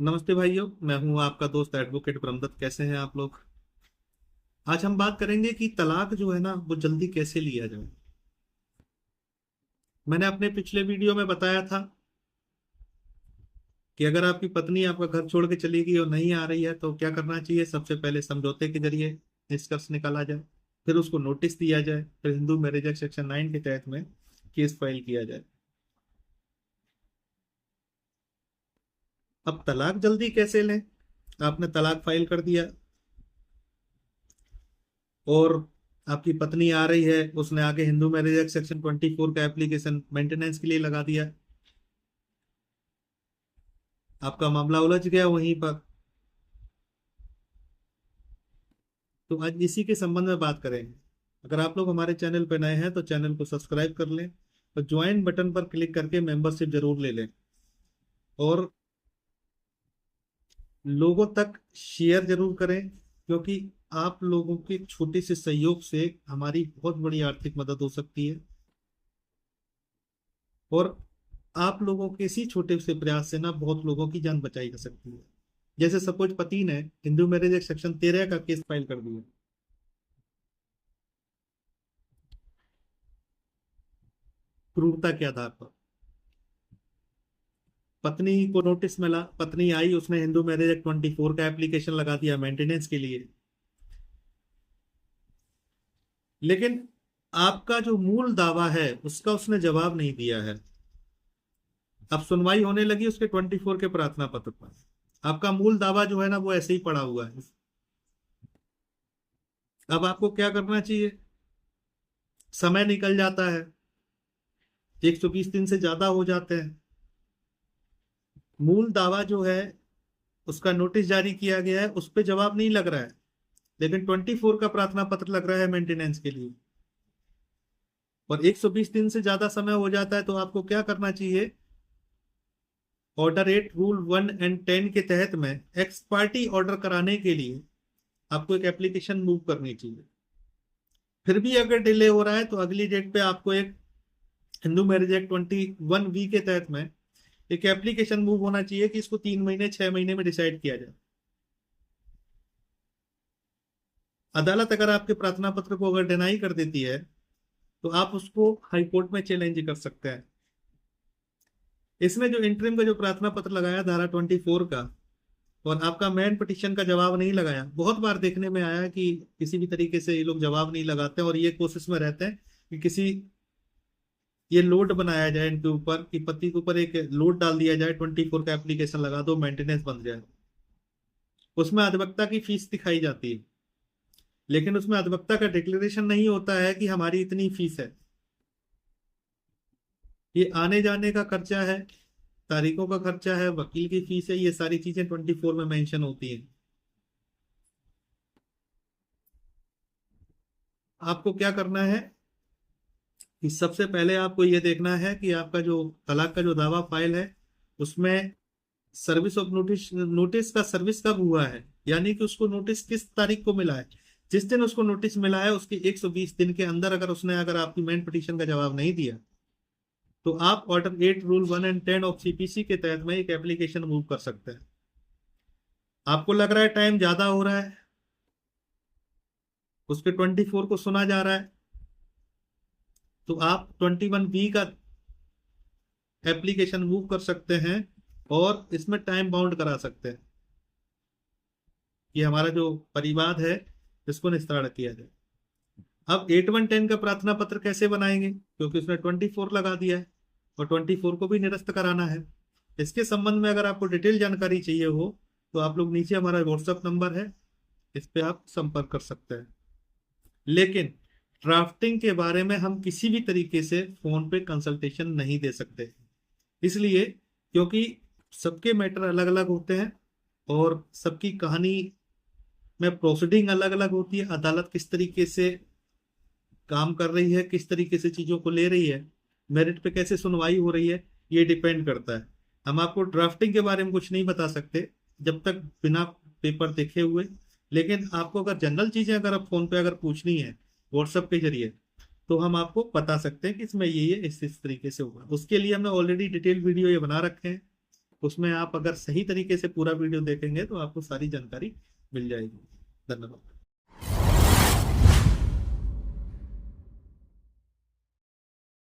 नमस्ते भाइयों। मैं हूं आपका दोस्त एडवोकेट ब्रह्मदत्त। कैसे हैं आप लोग? आज हम बात करेंगे कि तलाक जो है ना वो जल्दी कैसे लिया जाए। मैंने अपने पिछले वीडियो में बताया था कि अगर आपकी पत्नी आपका घर छोड़ के चली गई और नहीं आ रही है तो क्या करना चाहिए। सबसे पहले समझौते के जरिए निष्कर्ष निकाला जाए, फिर उसको नोटिस दिया जाए, फिर हिंदू मैरिज एक्ट सेक्शन 9 के तहत में केस फाइल किया जाए। अब तलाक जल्दी कैसे लें? आपने तलाक फाइल कर दिया और आपकी पत्नी आ रही है, उसने आगे हिंदू मैरिज एक्ट सेक्शन 24 का एप्लीकेशन मेंटेनेंस के लिए लगा दिया। आपका मामला उलझ गया वहीं पर। तो आज इसी के संबंध में बात करेंगे। अगर आप लोग हमारे चैनल पर नए हैं तो चैनल को सब्सक्राइब कर लें और ज्वाइन बटन पर क्लिक करके मेंबरशिप जरूर ले लें और लोगों तक शेयर जरूर करें, क्योंकि आप लोगों के छोटे से सहयोग से हमारी बहुत बड़ी आर्थिक मदद हो सकती है। और आप लोगों के इसी छोटे से प्रयास से ना बहुत लोगों की जान बचाई जा सकती है। जैसे सपोज पति ने हिंदू मैरिज एक्ट सेक्शन 13 का केस फाइल कर दिया क्रूरता के आधार पर। पत्नी को नोटिस मिला, पत्नी आई, उसने हिंदू मैरिज एक्ट 24 का एप्लीकेशन लगा दिया मेंटेनेंस के लिए। लेकिन आपका जो मूल दावा है उसका उसने जवाब नहीं दिया है। अब सुनवाई होने लगी उसके 24 के प्रार्थना पत्र पर। आपका मूल दावा जो है ना वो ऐसे ही पड़ा हुआ है। अब आपको क्या करना चाहिए? समय निकल जाता है, 120 दिन से ज्यादा हो जाते हैं। मूल दावा जो है उसका नोटिस जारी किया गया है, उस पर जवाब नहीं लग रहा है, लेकिन 24 का प्रार्थना पत्र लग रहा है मेंटेनेंस के लिए। और 120 दिन से ज्यादा समय हो जाता है तो आपको क्या करना चाहिए? ऑर्डर 8 रूल 1 एंड 10 के तहत में एक्स पार्टी ऑर्डर कराने के लिए आपको एक एप्लीकेशन मूव करनी चाहिए। फिर भी अगर डिले हो रहा है तो अगली डेट पे आपको एक हिंदू मैरिज एक्ट 21 के तहत में एक एप्लीकेशन मूव होना चाहिए कि इसको 3 महीने 6 महीने में डिसाइड किया जाए। अदालत अगर आपके प्रार्थना पत्र को अगर डिनाई कर देती है तो आप उसको हाई कोर्ट में चैलेंज कर सकते हैं। इसने जो इंटरिम का जो प्रार्थना पत्र लगाया धारा 24 का, और आपका मेन पिटिशन का जवाब नहीं लगाया। बहुत बार देखने में आया कि किसी भी तरीके से ये लोग जवाब नहीं लगाते और ये कोशिश में रहते हैं कि किसी ये लोड बनाया जाए इनके ऊपर, कि पति के ऊपर एक लोड डाल दिया जाए, 24 का एप्लीकेशन लगा दो, मेंटेनेंस बन जाए। उसमें अधिवक्ता की फीस दिखाई जाती है, लेकिन उसमें अधिवक्ता का डिक्लेरेशन नहीं होता है कि हमारी इतनी फीस है। ये आने जाने का खर्चा है, तारीखों का खर्चा है, वकील की फीस है, ये सारी चीजें 24 में मेंशन होती हैं। आपको क्या करना है कि सबसे पहले आपको ये देखना है कि आपका जो तलाक का जो दावा फाइल है उसमें सर्विस ऑफ नोटिस नोटिस का सर्विस कब हुआ है, यानी कि उसको नोटिस किस तारीख को मिला है। जिस दिन उसको नोटिस मिला है उसके 120 दिन के अंदर अगर आपकी मेन पिटीशन का जवाब नहीं दिया तो आप order 8 rule 1 and 10 of CPC के तहत में एक एप्लीकेशन मूव कर सकते हैं। आपको लग रहा है टाइम ज्यादा हो रहा है, उसके 24 को सुना जा रहा है, तो आप 21 बी का एप्लीकेशन मूव कर सकते हैं और इसमें टाइम बाउंड करा सकते हैं कि हमारा जो परिवाद है इसको निस्तारण किया जाए। अब 8110 का प्रार्थना पत्र कैसे बनाएंगे, क्योंकि उसने 24 लगा दिया है और 24 को भी निरस्त कराना है। इसके संबंध में अगर आपको डिटेल जानकारी चाहिए हो तो आप लोग नीचे हमारा व्हाट्सएप नंबर है, इस पे आप संपर्क कर सकते हैं। लेकिन ड्राफ्टिंग के बारे में हम किसी भी तरीके से फोन पे कंसल्टेशन नहीं दे सकते, इसलिए क्योंकि सबके मैटर अलग अलग होते हैं और सबकी कहानी में प्रोसीडिंग अलग अलग होती है। अदालत किस तरीके से काम कर रही है, किस तरीके से चीजों को ले रही है, मेरिट पे कैसे सुनवाई हो रही है, ये डिपेंड करता है। हम आपको ड्राफ्टिंग के बारे में कुछ नहीं बता सकते जब तक बिना पेपर देखे हुए। लेकिन आपको अगर जनरल चीजें अगर आप फोन पे अगर पूछनी है व्हाट्सएप के जरिए तो हम आपको बता सकते हैं कि इसमें ये इस तरीके से होगा। उसके लिए हमने ऑलरेडी डिटेल वीडियो ये बना रखे हैं, उसमें आप अगर सही तरीके से पूरा वीडियो देखेंगे तो आपको सारी जानकारी मिल जाएगी। धन्यवाद।